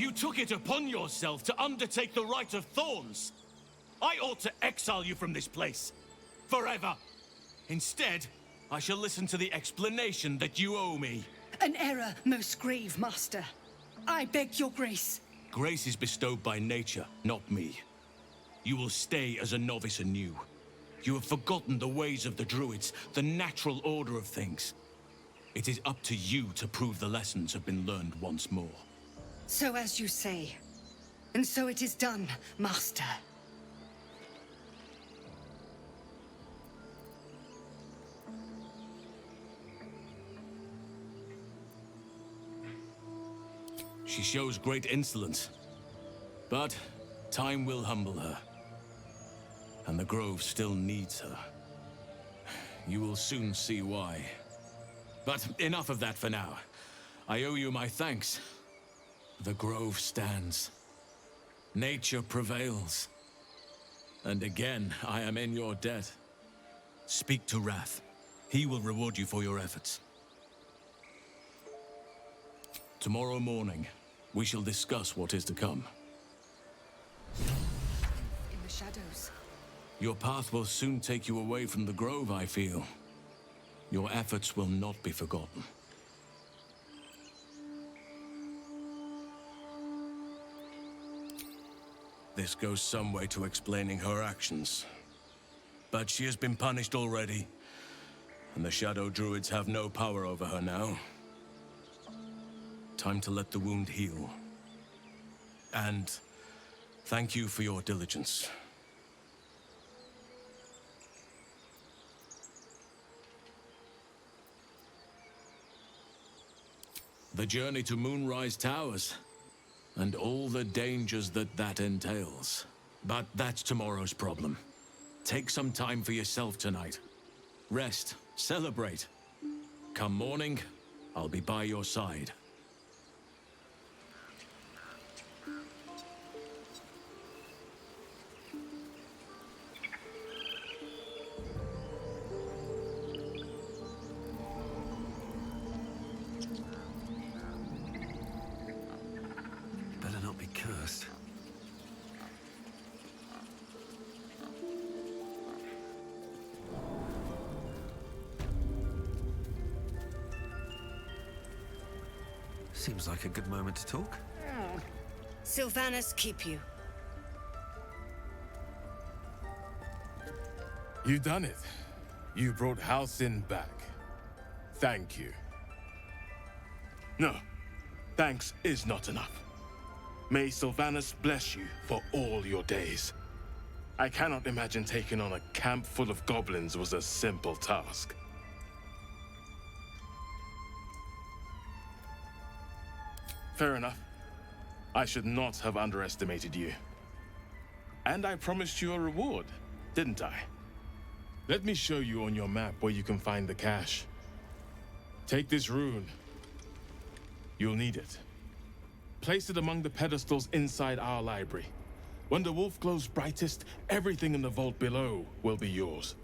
You took it upon yourself to undertake the Rite of Thorns. I ought to exile you from this place. Forever. Instead, I shall listen to the explanation that you owe me. An error, most grave, master. I beg your grace. Grace is bestowed by nature, not me. You will stay as a novice anew. You have forgotten the ways of the druids, the natural order of things. It is up to you to prove the lessons have been learned once more. So as you say. And so it is done, master. She shows great insolence. But time will humble her. And the Grove still needs her. You will soon see why. But enough of that for now. I owe you my thanks. The Grove stands. Nature prevails. And again, I am in your debt. Speak to Wrath. He will reward you for your efforts. Tomorrow morning, we shall discuss what is to come. In the shadows. Your path will soon take you away from the Grove, I feel. Your efforts will not be forgotten. This goes some way to explaining her actions. But she has been punished already, and the Shadow Druids have no power over her now. Time to let the wound heal. And thank you for your diligence. The journey to Moonrise Towers, and all the dangers that entails. But that's tomorrow's problem. Take some time for yourself tonight. Rest, celebrate. Come morning, I'll be by your side. Better not be cursed. Seems like a good moment to talk. Sylvanas keep you. You done it. You brought Halcyon back. Thank you. No, thanks is not enough. May Sylvanas bless you for all your days. I cannot imagine taking on a camp full of goblins was a simple task. Fair enough. I should not have underestimated you. And I promised you a reward, didn't I? Let me show you on your map where you can find the cache. Take this rune. You'll need it. Place it among the pedestals inside our library. When the wolf glows brightest, everything in the vault below will be yours.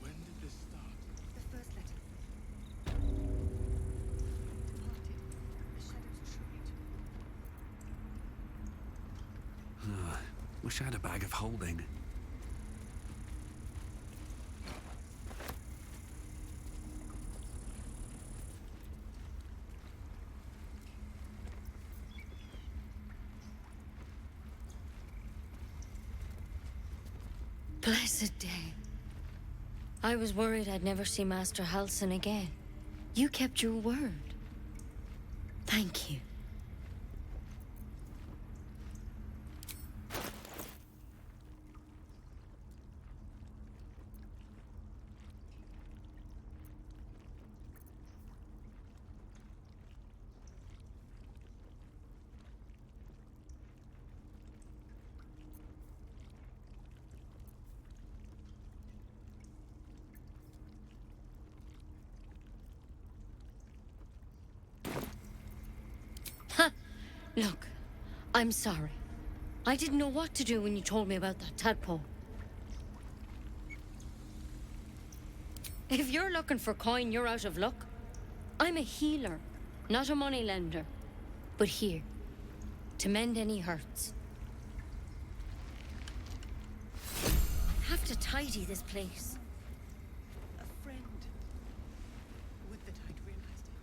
When did this start? The first letter. Departed. The shadows truly. Wish I had a bag of holding. Blessed day. I was worried I'd never see Master Halcyon again. You kept your word. Thank you. Look, I'm sorry. I didn't know what to do when you told me about that tadpole. If you're looking for coin, you're out of luck. I'm a healer, not a money lender. But here, to mend any hurts. Have to tidy this place. A friend. Would that I'd realized it.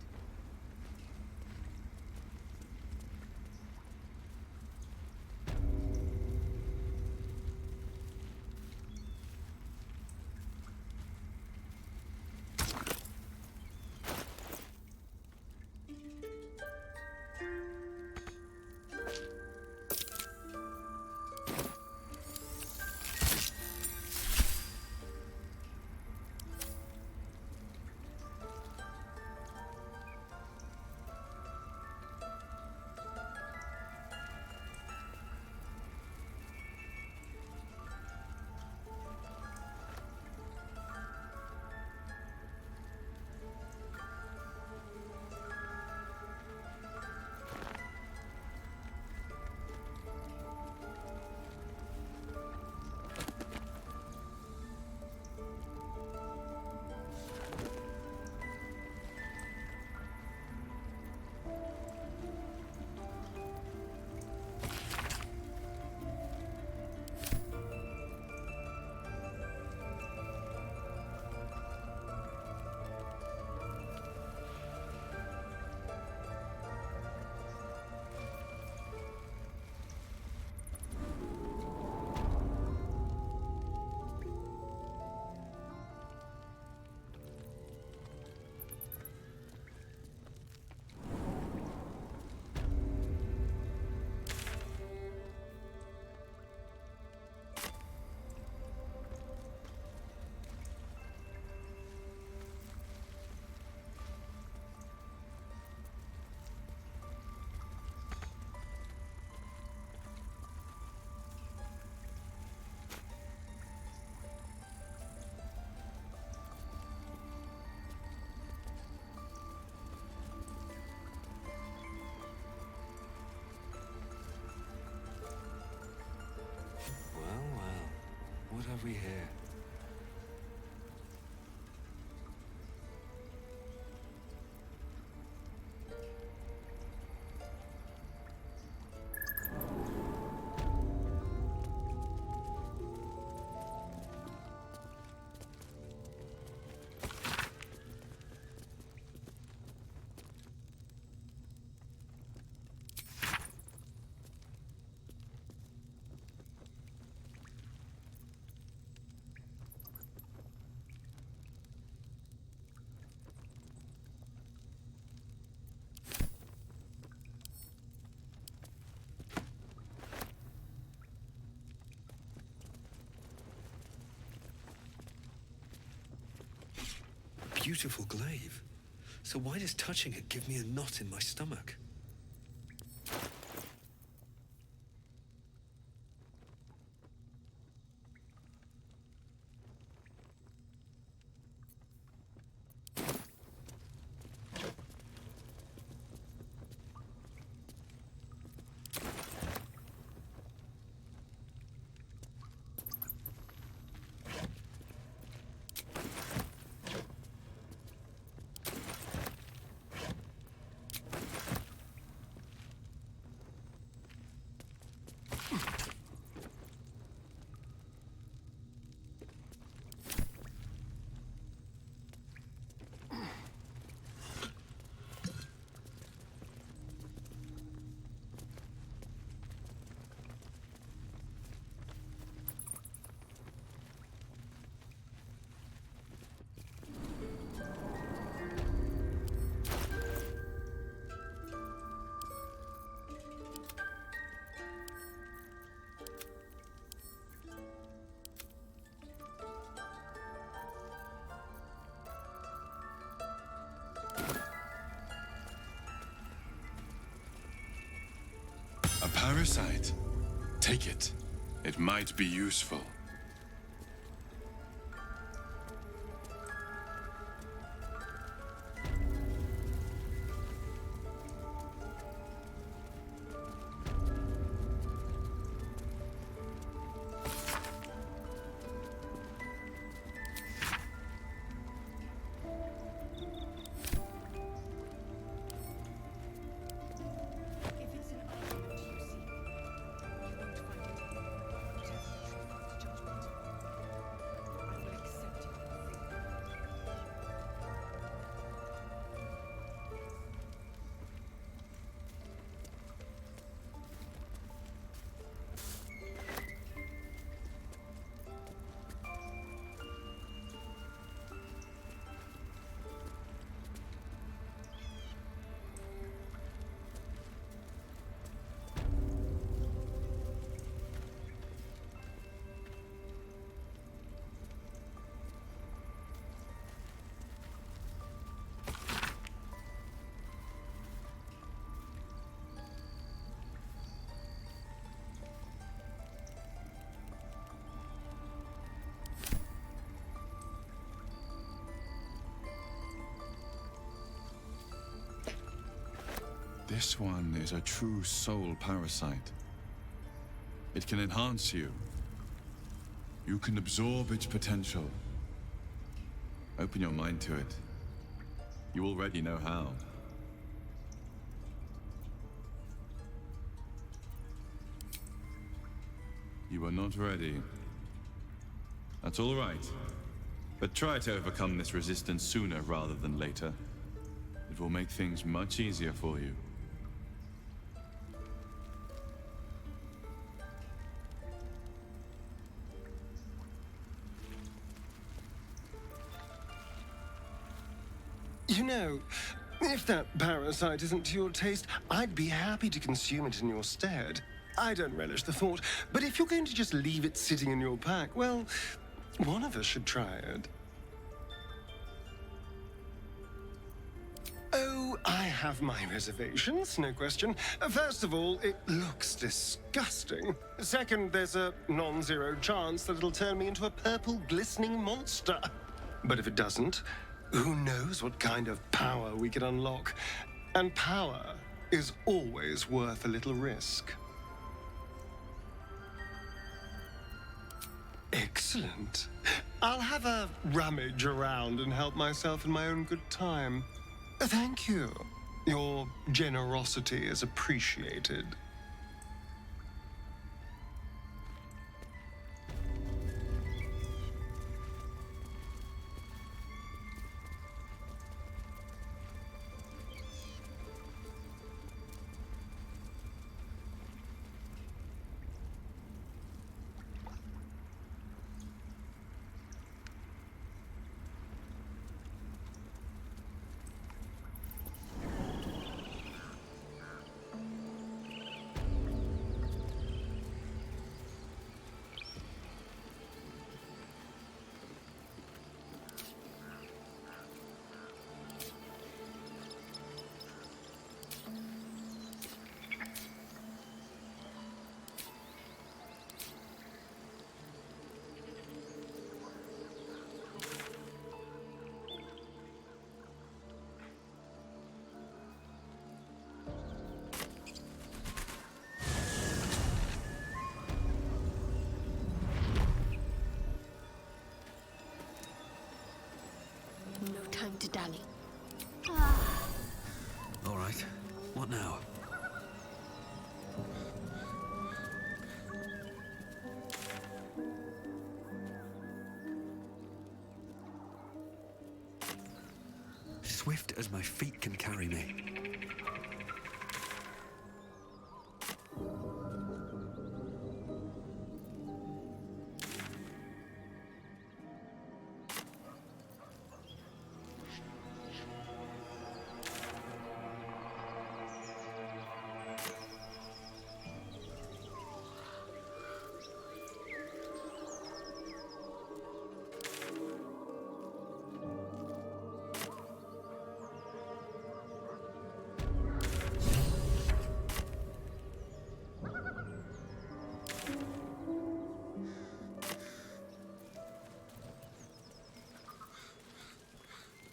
What have we here? Beautiful glaive. So why does touching it give me a knot in my stomach? A parasite. Take it. It might be useful. This one is a true soul parasite. It can enhance you. You can absorb its potential. Open your mind to it. You already know how. You are not ready. That's all right. But try to overcome this resistance sooner rather than later. It will make things much easier for you. You know, if that parasite isn't to your taste, I'd be happy to consume it in your stead. I don't relish the thought, but if you're going to just leave it sitting in your pack, well, one of us should try it. Oh, I have my reservations, no question. First of all, it looks disgusting. Second, there's a non-zero chance that it'll turn me into a purple glistening monster. But if it doesn't, who knows what kind of power we could unlock. And power is always worth a little risk. Excellent. I'll have a rummage around and help myself in my own good time. Thank you. Your generosity is appreciated. No time to dally. All right. What now? Swift as my feet can carry me.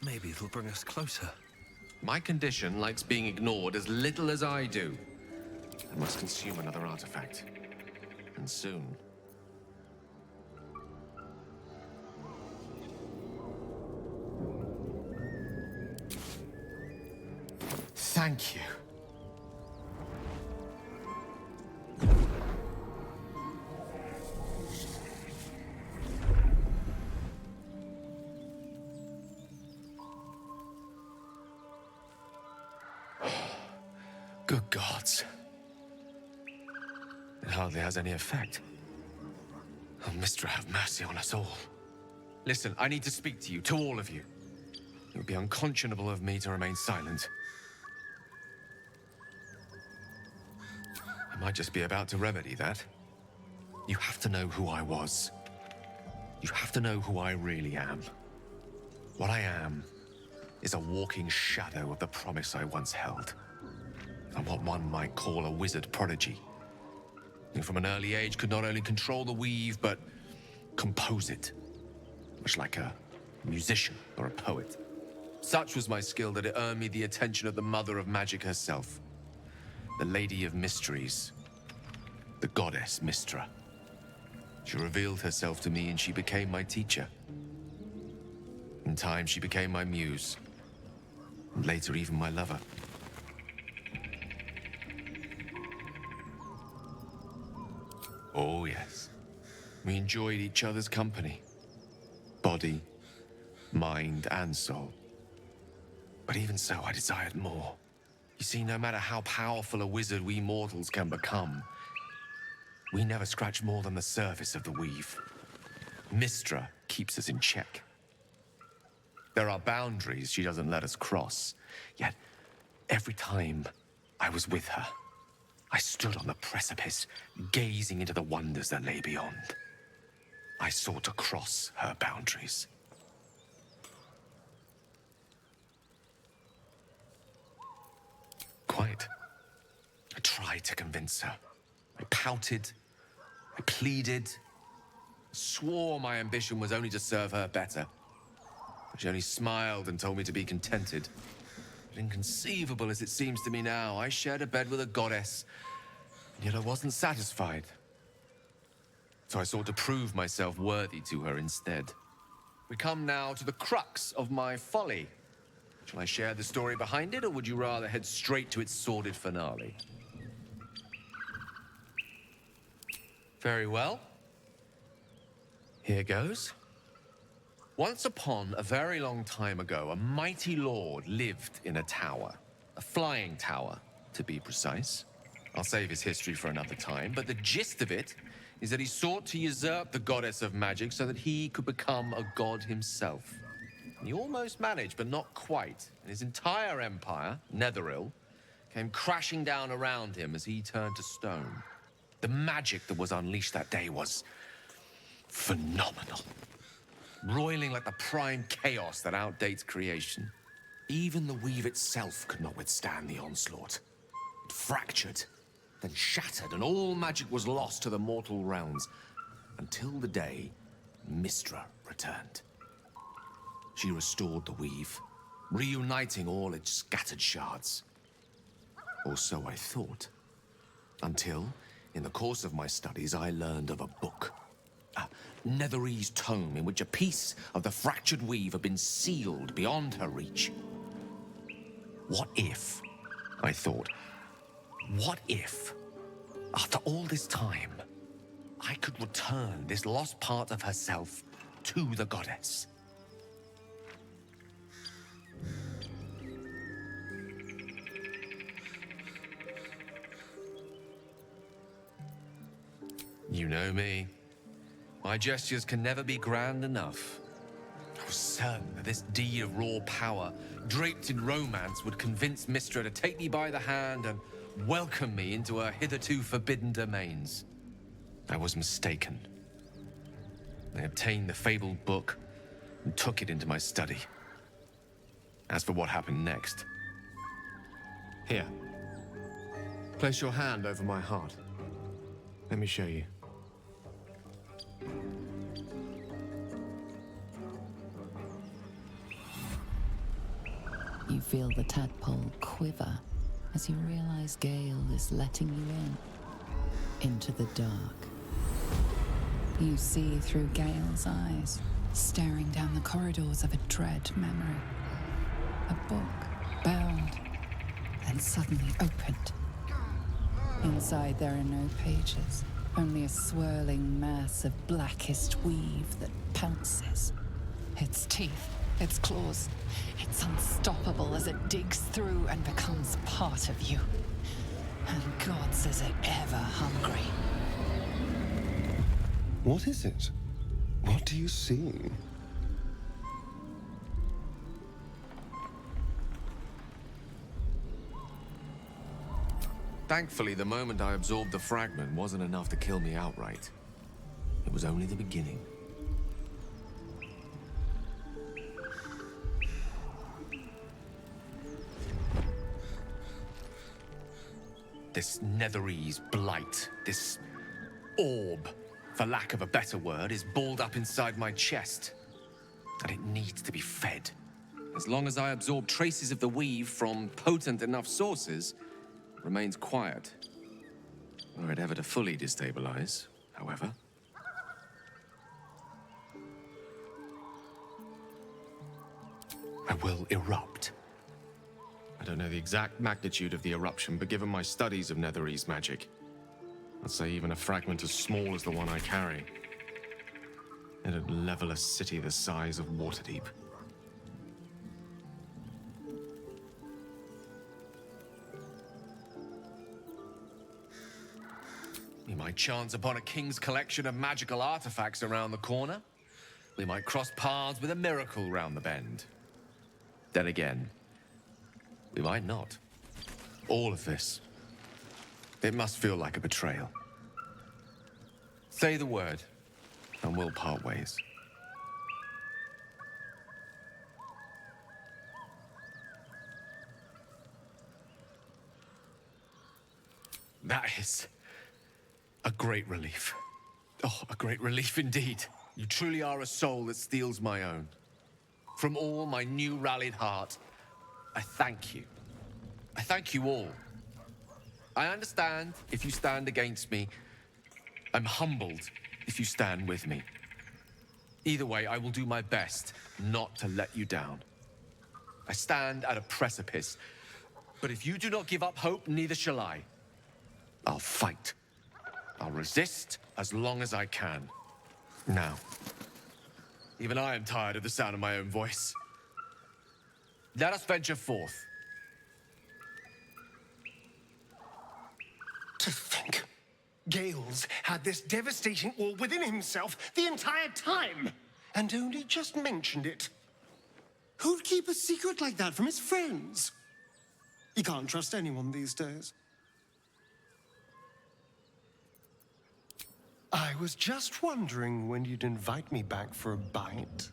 Maybe it'll bring us closer. My condition likes being ignored as little as I do. I must consume another artifact. And soon. Thank you. Good gods. It hardly has any effect. Oh, Mister, have mercy on us all. Listen, I need to speak to you, to all of you. It would be unconscionable of me to remain silent. I might just be about to remedy that. You have to know who I was. You have to know who I really am. What I am is a walking shadow of the promise I once held. I'm what one might call a wizard prodigy, who from an early age could not only control the weave, but compose it, much like a musician or a poet. Such was my skill that it earned me the attention of the mother of magic herself. the Lady of Mysteries, the goddess Mystra. She revealed herself to me and she became my teacher. In time, she became my muse, and later even my lover. Oh yes, we enjoyed each other's company. Body, mind, and soul. But even so, I desired more. You see, no matter how powerful a wizard we mortals can become, we never scratch more than the surface of the weave. Mystra keeps us in check. There are boundaries she doesn't let us cross, yet every time I was with her, I stood on the precipice, gazing into the wonders that lay beyond. I sought to cross her boundaries. Quite. I tried to convince her. I pouted. I pleaded. Swore my ambition was only to serve her better. But she only smiled and told me to be contented. But inconceivable as it seems to me now, I shared a bed with a goddess, and yet I wasn't satisfied. So I sought to prove myself worthy to her instead. We come now to the crux of my folly. Shall I share the story behind it, or would you rather head straight to its sordid finale? Very well. Here goes. Once upon a very long time ago, a mighty lord lived in a tower. A flying tower, to be precise. I'll save his history for another time, but the gist of it is that he sought to usurp the goddess of magic so that he could become a god himself. And he almost managed, but not quite. And his entire empire, Netheril, came crashing down around him as he turned to stone. The magic that was unleashed that day was phenomenal. Roiling like the prime chaos that outdates creation. Even the weave itself could not withstand the onslaught. It fractured, then shattered, and all magic was lost to the mortal realms, until the day Mystra returned. She restored the weave, reuniting all its scattered shards. Or so I thought. Until, in the course of my studies, I learned of a book. A Netherese tome in which a piece of the fractured weave had been sealed beyond her reach. What if, I thought, what if, after all this time, I could return this lost part of herself to the goddess? You know me. My gestures can never be grand enough. I was certain that this deed of raw power, draped in romance, would convince Mystra to take me by the hand and welcome me into her hitherto forbidden domains. I was mistaken. I obtained the fabled book and took it into my study. As for what happened next... Here. Place your hand over my heart. Let me show you. You feel the tadpole quiver as you realize Gale is letting you into the dark. You see through Gale's eyes, staring down the corridors of a dread memory. A book, bound, and suddenly opened. Inside there are no pages, only a swirling mass of blackest weave that pounces. Its teeth, its claws, it's unstoppable as it digs through and becomes part of you. And God says it ever hungry. What is it? What do you see? Thankfully, the moment I absorbed the fragment wasn't enough to kill me outright. It was only the beginning. This Netherese blight, this orb, for lack of a better word, is balled up inside my chest. And it needs to be fed. As long as I absorb traces of the weave from potent enough sources, remains quiet. Were it ever to fully destabilize, however. I will erupt. I don't know the exact magnitude of the eruption, but given my studies of Netherese magic, I'd say even a fragment as small as the one I carry, it'd level a city the size of Waterdeep. We might chance upon a king's collection of magical artifacts around the corner. We might cross paths with a miracle round the bend. Then again, we might not. All of this, it must feel like a betrayal. Say the word, and we'll part ways. That is a great relief. Oh, a great relief indeed. You truly are a soul that steals my own. From all my new rallied heart, I thank you. I thank you all. I understand if you stand against me. I'm humbled if you stand with me. Either way, I will do my best not to let you down. I stand at a precipice, but if you do not give up hope, neither shall I. I'll fight. I'll resist as long as I can. Now, even I am tired of the sound of my own voice. Let us venture forth. To think, Gale's had this devastating war within himself the entire time, and only just mentioned it. Who'd keep a secret like that from his friends? You can't trust anyone these days. I was just wondering when you'd invite me back for a bite.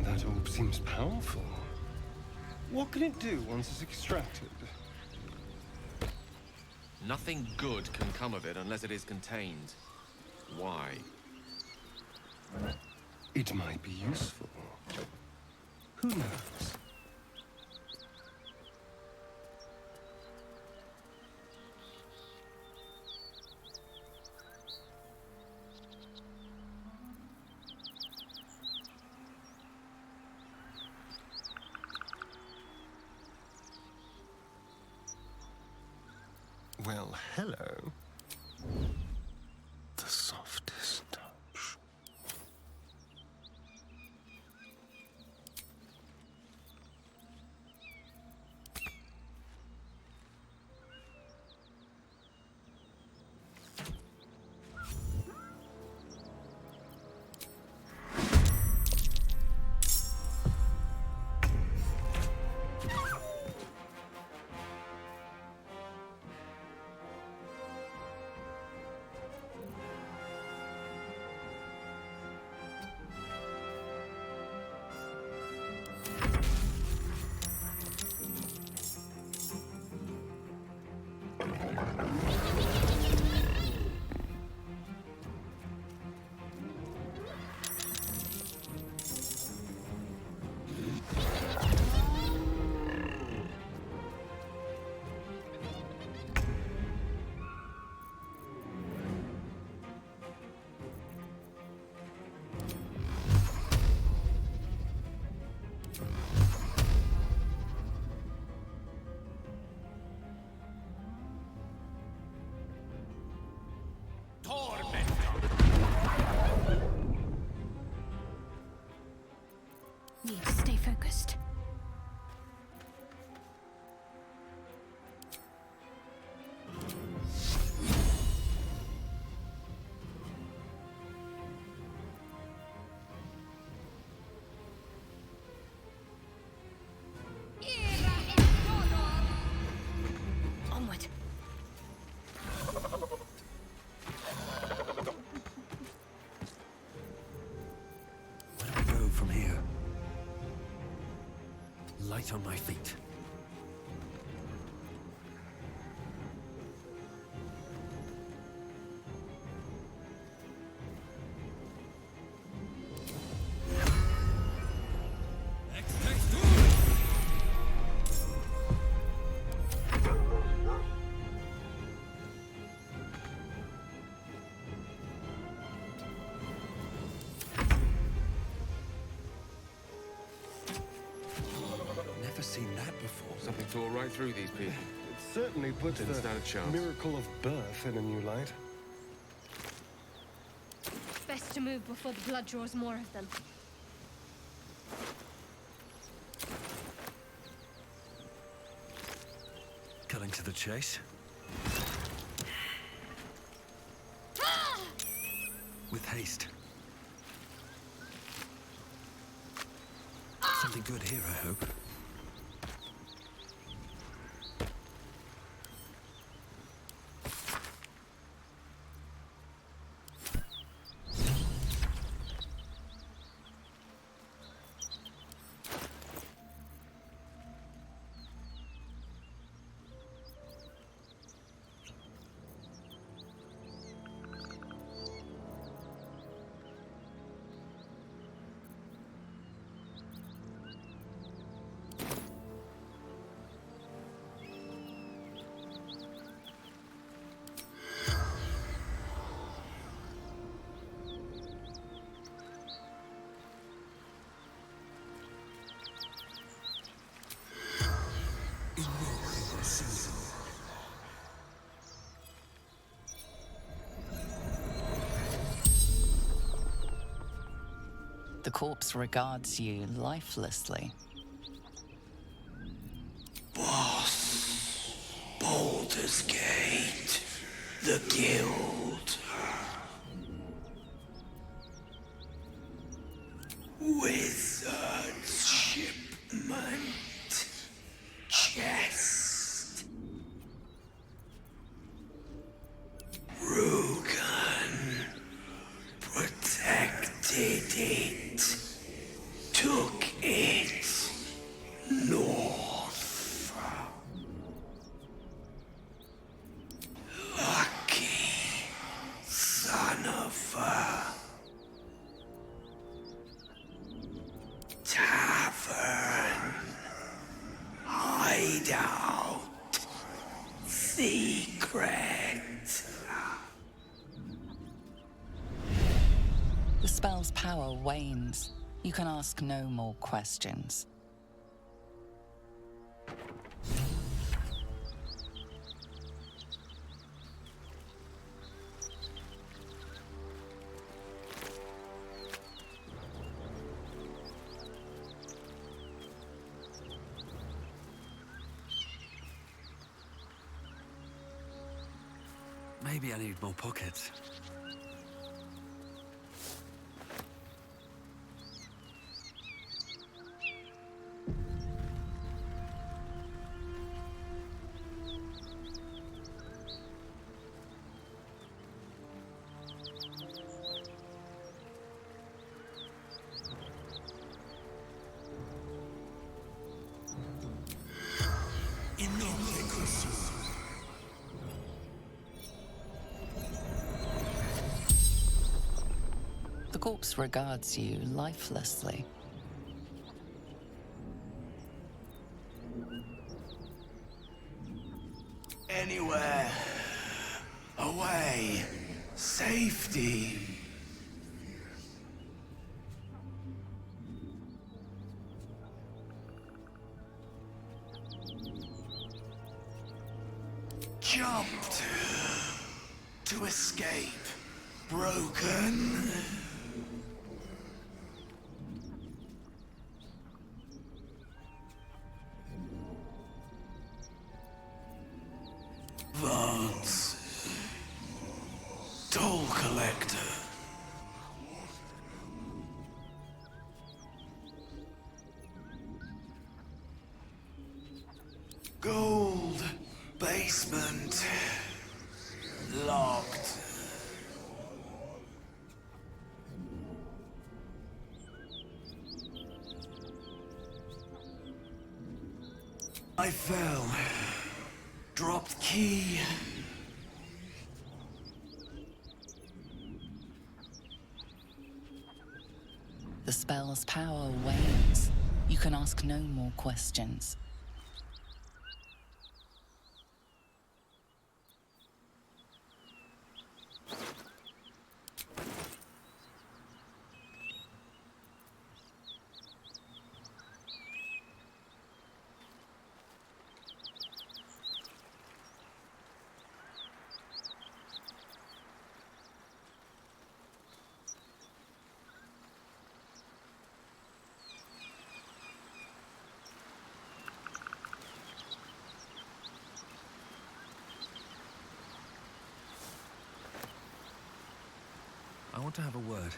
That orb seems powerful. What can it do once it's extracted? Nothing good can come of it unless it is contained. Why? It might be useful. Who knows? Well, hello. The softest touch. light on my feet. Never seen that before. Something tore right through these people. It certainly puts Didn't the stand a chance. miracle of birth in a new light. Best to move before the blood draws more of them. Cutting to the chase. With haste. Something good here, I hope. The corpse regards you lifelessly. Boss, Baldur's Gate, the Guild. Wizard's Shipment, Chest. Rugan protected it, took it north. Lucky son of a tavern, hideout, secret. The spell's power wanes. You can ask no more questions. Maybe I need more pockets. The corpse regards you lifelessly. Anywhere. Away. Safety. Jumped. To escape. Broken. Vaults. Toll collector. Gold. Basement. Locked. I fell. Dropped key. The spell's power wanes. You can ask no more questions. I want to have a word.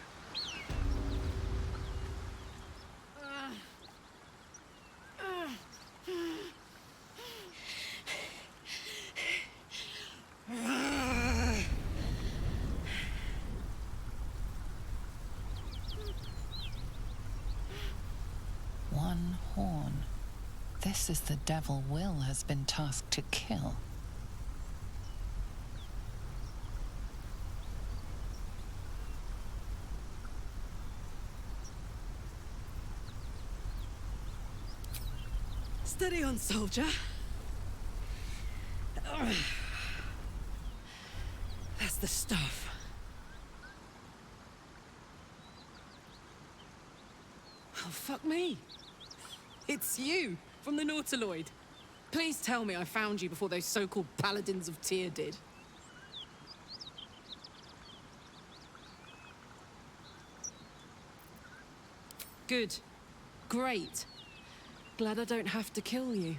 One horn. This is the devil Will has been tasked to kill. Steady on, soldier. That's the stuff. Oh, fuck me. It's you, from the Nautiloid. Please tell me I found you before those so-called Paladins of Tyr did. Good. Great. Glad I don't have to kill you.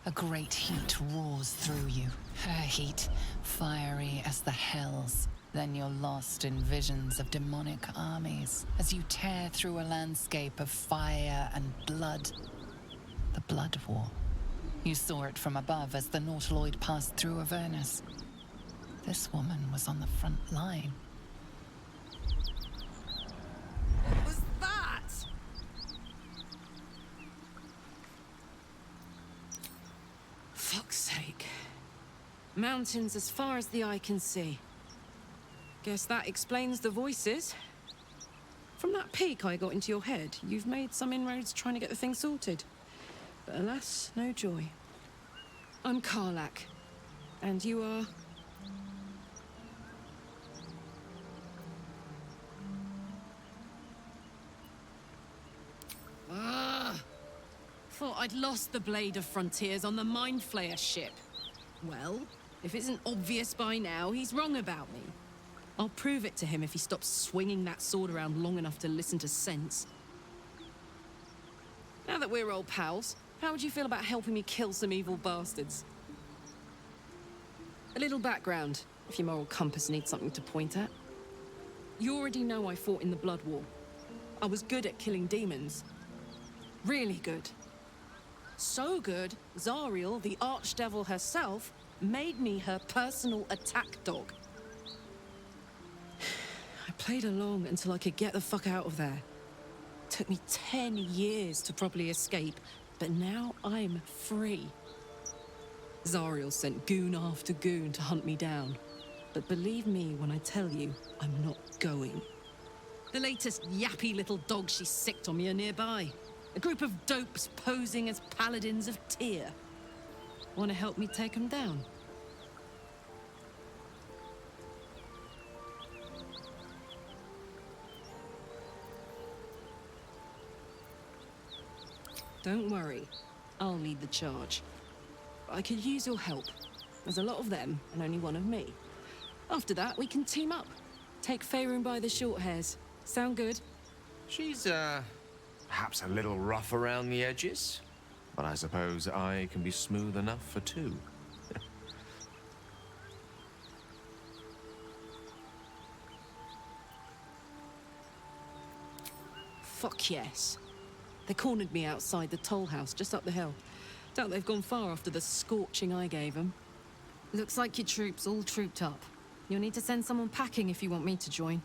A great heat roars through you. Her heat, fiery as the hells. Then you're lost in visions of demonic armies as you tear through a landscape of fire and blood. The Blood War. You saw it from above as the Nautiloid passed through Avernus. This woman was on the front line. What was that? Fuck's sake. Mountains as far as the eye can see. Guess that explains the voices. From that peek I got into your head, you've made some inroads trying to get the thing sorted. But alas, no joy. I'm Kарлach. And you are... Thought I'd lost the Blade of Frontiers on the Mind Flayer ship. Well, if it isn't obvious by now, he's wrong about me. I'll prove it to him if he stops swinging that sword around long enough to listen to sense. Now that we're old pals, how would you feel about helping me kill some evil bastards? A little background, if your moral compass needs something to point at. You already know I fought in the Blood War. I was good at killing demons. Really good. So good, Zariel, the archdevil herself, made me her personal attack dog. I played along until I could get the fuck out of there. Took me 10 years to properly escape, but now I'm free. Zariel sent goon after goon to hunt me down. But believe me when I tell you, I'm not going. The latest yappy little dogs she sicked on me are nearby. A group of dopes posing as Paladins of Tyr. Want to help me take them down? Don't worry, I'll lead the charge. I could use your help. There's a lot of them, and only one of me. After that, we can team up. Take Faerun by the short hairs. Sound good? She's, perhaps a little rough around the edges, but I suppose I can be smooth enough for two. Fuck yes. They cornered me outside the toll house just up the hill. Doubt they've gone far after the scorching I gave them. Looks like your troops all trooped up. You'll need to send someone packing if you want me to join.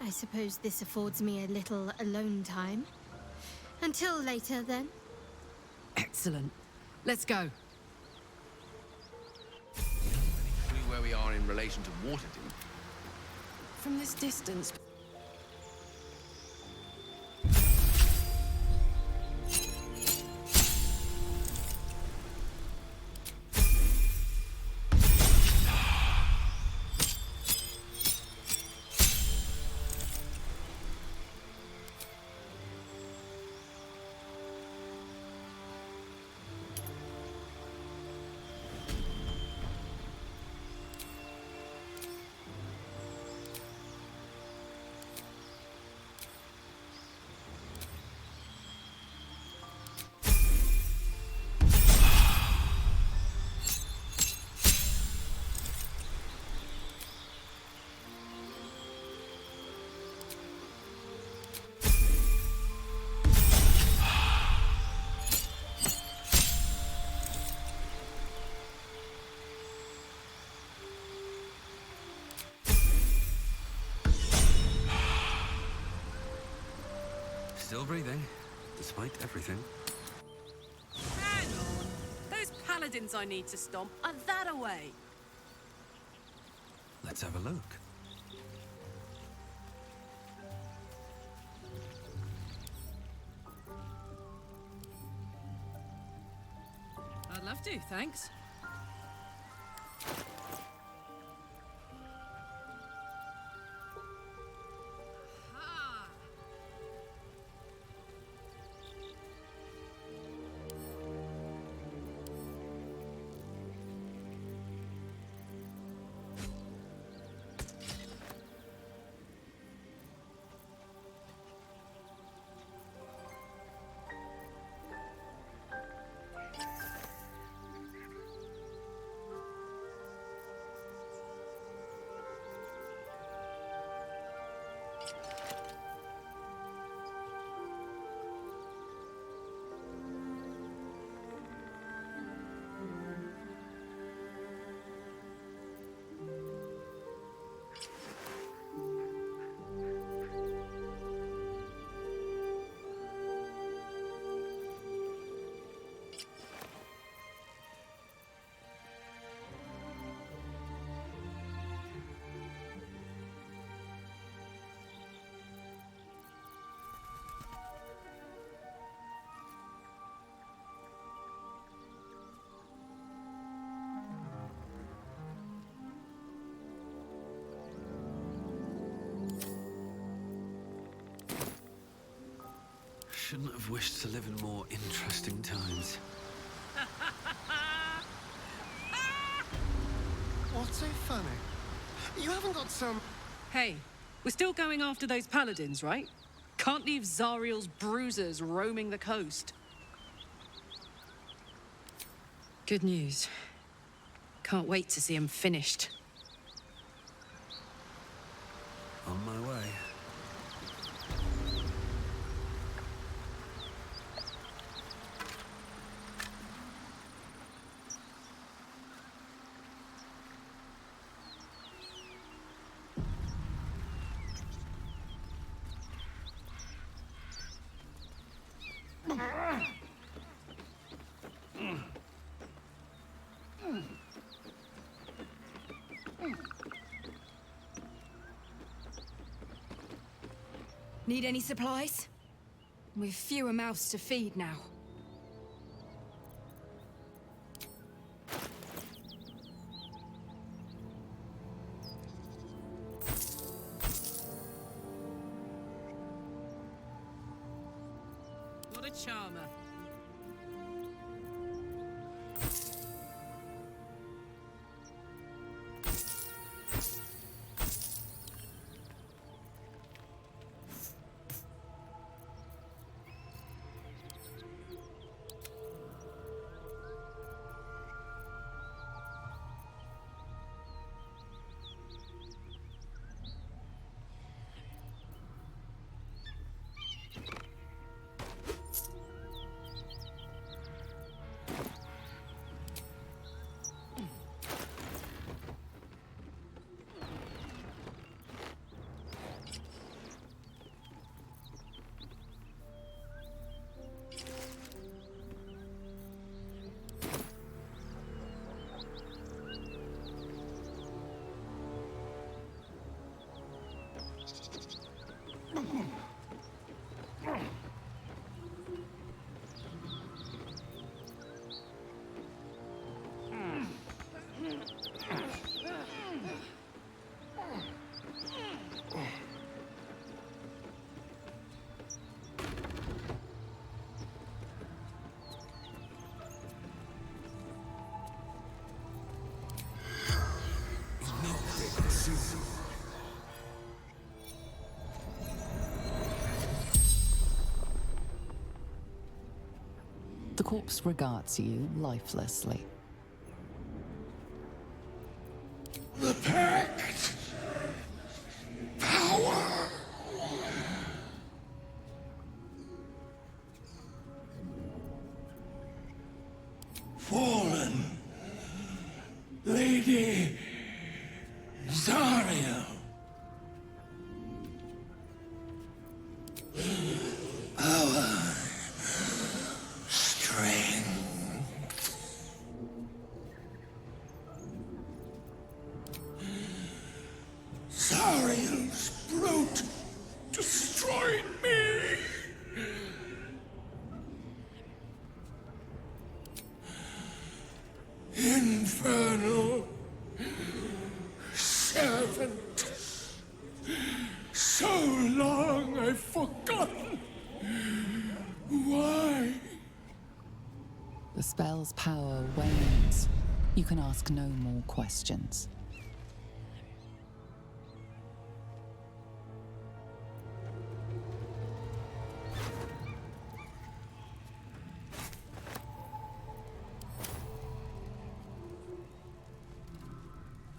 I suppose this affords me a little alone time. Until later, then. Excellent. Let's go. Clue where we are in relation to Waterdeep? From this distance. Still breathing, despite everything. Hang on. Those paladins I need to stomp are that away. Let's have a look. I'd love to, thanks. Shouldn't have wished to live in more interesting times. What's so funny? You haven't got some... Hey, we're still going after those paladins, right? Can't leave Zariel's bruisers roaming the coast. Good news. Can't wait to see him finished. On my way. Need any supplies? We've fewer mouths to feed now. What a charmer. The corpse regards you lifelessly. The pact! Power! Fallen Lady Zariel. Power. Zariel's brute destroyed me. Infernal servant. So long I've forgotten why. The spell's power wanes. You can ask no more questions.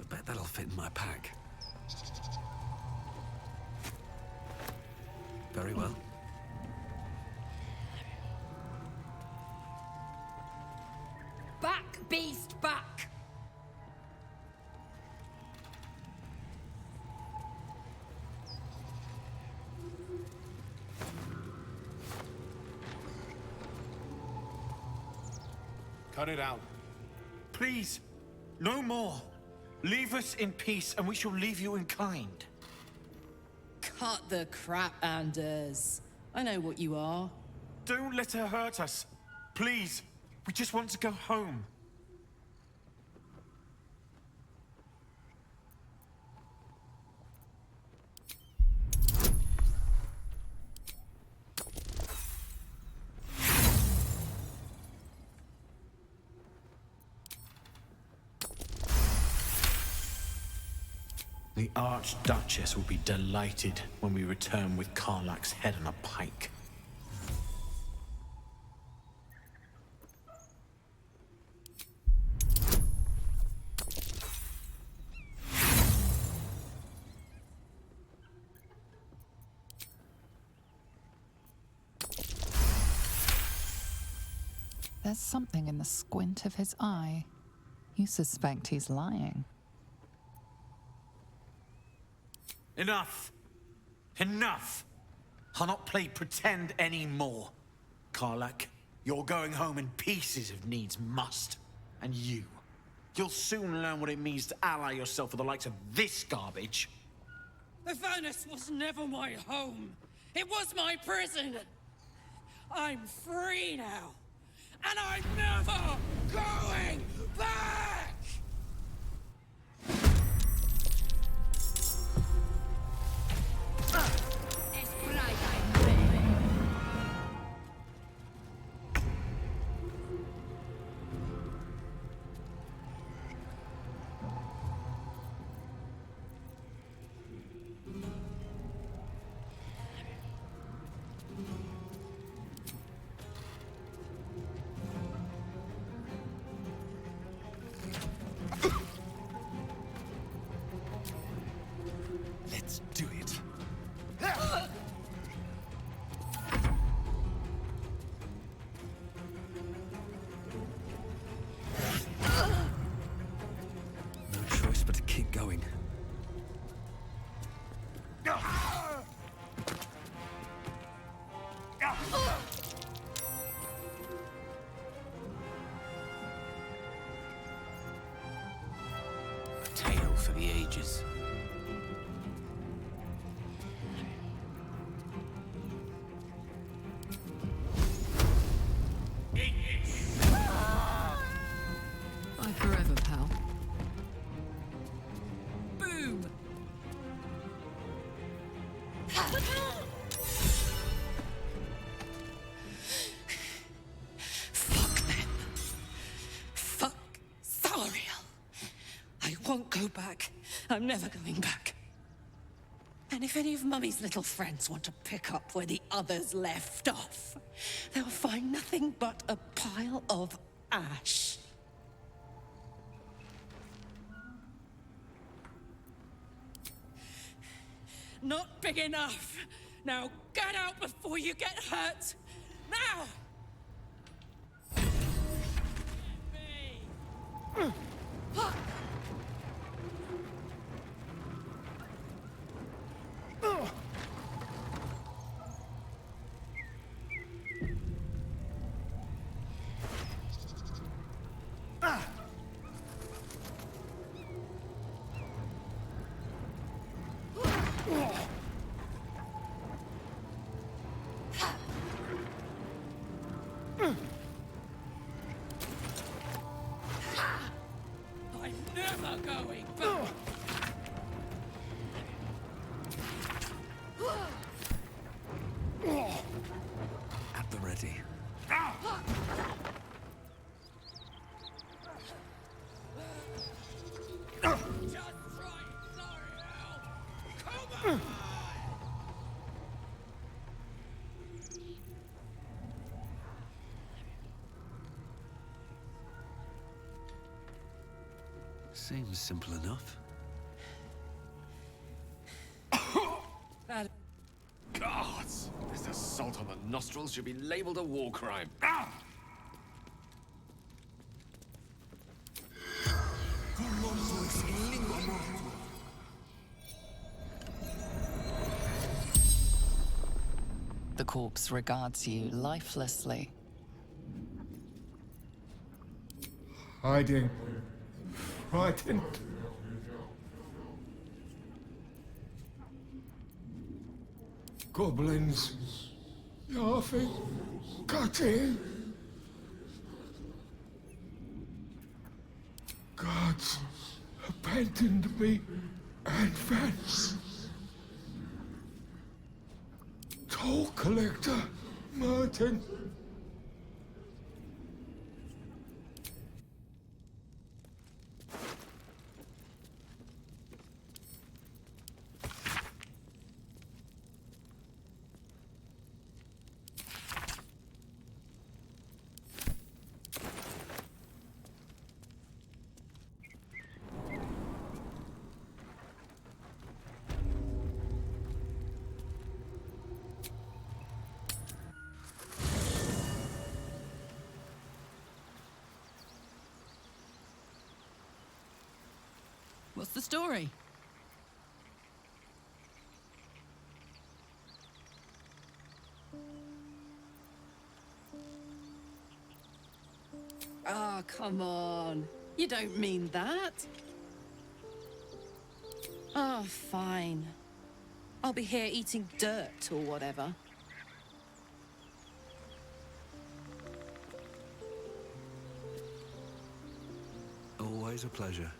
I bet that'll fit in my pack. Very well. Back, beast, back! Cut it out. Please, no more. Leave us in peace, and we shall leave you in kind. Cut the crap, Anders. I know what you are. Don't let her hurt us. Please, we just want to go home. The Archduchess will be delighted when we return with Karlach's head on a pike. There's something in the squint of his eye. You suspect he's lying. Enough! Enough! I'll not play pretend anymore. Karlach, you're going home in pieces if needs must. And you'll soon learn what it means to ally yourself with the likes of this garbage. The furnace was never my home. It was my prison. I'm free now. And I'm never going back! Let's do it. No choice but to keep going. A tale for the ages. Fuck them. Fuck Zariel. I won't go back. I'm never going back. And if any of Mummy's little friends want to pick up where the others left off, they'll find nothing but a pile of ash. Not big enough. Now get out before you get hurt. Now! I'm never going back. At the ready. Seems simple enough. Gods! This assault on the nostrils should be labeled a war crime. The corpse regards you lifelessly. Hiding. Frightened. Goblins. Laughing. Cutting. Gods abandoned me and Vance. Toll collector. Martin. What's the story? Oh, come on. You don't mean that. Oh, fine. I'll be here eating dirt or whatever. Always a pleasure.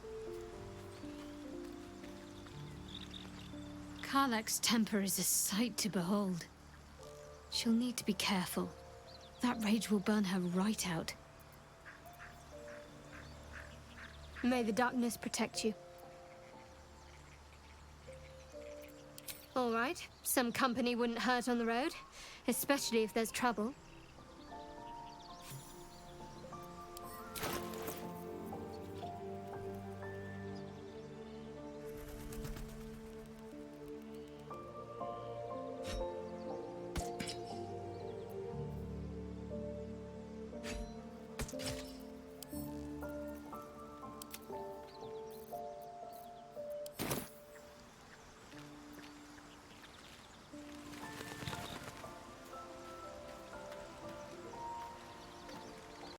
Karlach's temper is a sight to behold. She'll need to be careful. That rage will burn her right out. May the darkness protect you. All right, some company wouldn't hurt on the road, especially if there's trouble.